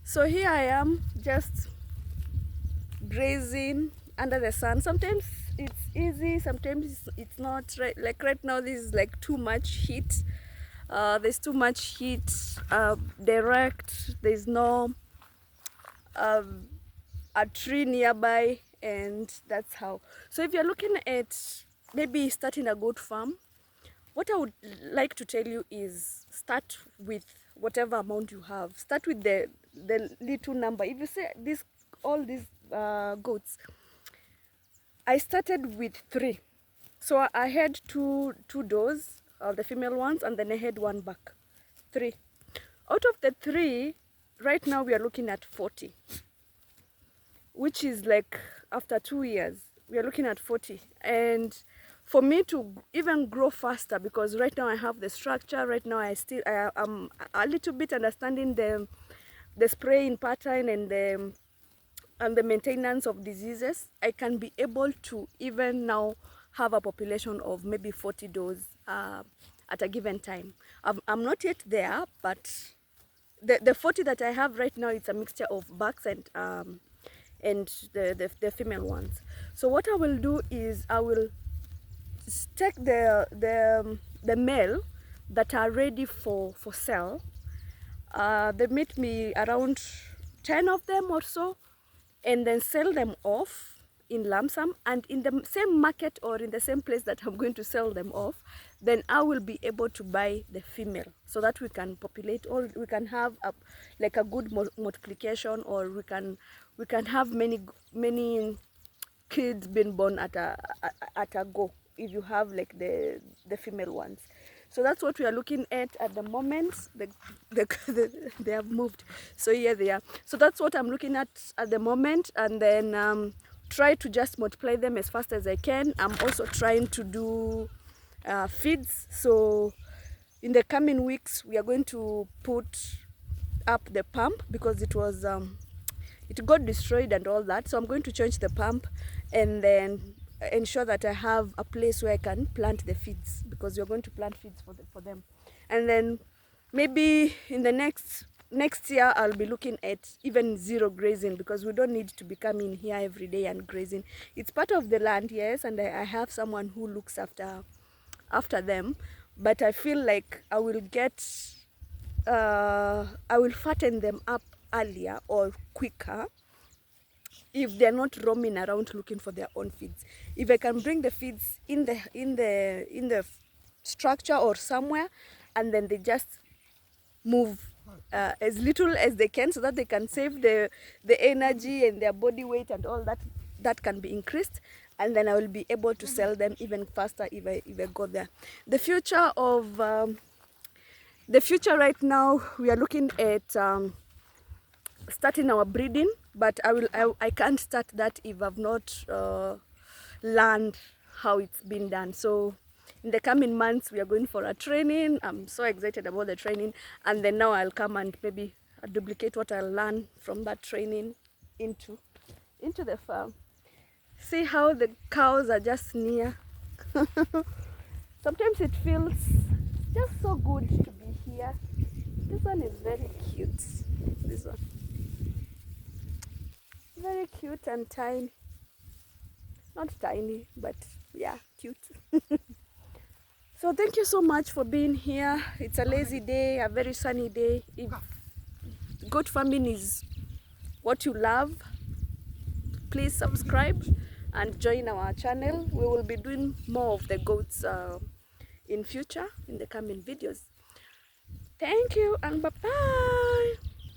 So here I am, just grazing under the sun. Sometimes it's easy, sometimes it's not. Right, like right now this is like too much heat. There's too much heat, direct. There's no a tree nearby, and that's how. So if you're looking at maybe starting a goat farm, what I would like to tell you is start with whatever amount you have. Start with the little number. If you say this, all these goats, I started with 3. So I had two does, the female ones, and then I had one back. 3. Out of the 3, right now we are looking at 40, which is like after 2 years we are looking at 40. And for me to even grow faster, because right now I have the structure, right now I am a little bit understanding the spraying pattern and the maintenance of diseases, I can be able to even now have a population of maybe 40 does at a given time. I'm not yet there, but the 40 that I have right now, it's a mixture of bucks and the female ones. So what I will do is I will take the male that are ready for sale. They meet me around 10 of them or so, and then sell them off in lump sum, and in the same market or in the same place that I'm going to sell them off, then I will be able to buy the female, so that we can populate, or we can have like a good multiplication, or we can have many kids being born at a go, if you have like the female ones. So that's what we are looking at the moment. They have moved, so here they are. So that's what I'm looking at the moment, and then try to just multiply them as fast as I can. I'm also trying to do feeds. So in the coming weeks we are going to put up the pump, because it was it got destroyed and all that. So I'm going to change the pump and then ensure that I have a place where I can plant the feeds, because we're going to plant feeds for them. And then maybe in the next year I'll be looking at even 0 grazing, because we don't need to be coming here every day and grazing. It's part of the land, yes, and I have someone who looks after them, but I feel like I will fatten them up earlier or quicker if they're not roaming around looking for their own feeds. If I can bring the feeds in the structure or somewhere, and then they just move as little as they can, so that they can save the energy and their body weight and all that can be increased, and then I will be able to sell them even faster if I go there. The future right now, we are looking at starting our breeding, but I can't start that if I've not learned how it's been done. So in the coming months we are going for a training. I'm so excited about the training, and then now I'll come and maybe duplicate what I'll learn from that training into the farm. See how the cows are just near. Sometimes it feels just so good to be here. This one is very cute. This one, very cute and tiny. Not tiny, but yeah, cute. So thank you so much for being here. It's a lazy day, a very sunny day. If goat farming is what you love, please subscribe and join our channel. We will be doing more of the goats in future, in the coming videos. Thank you, and bye-bye.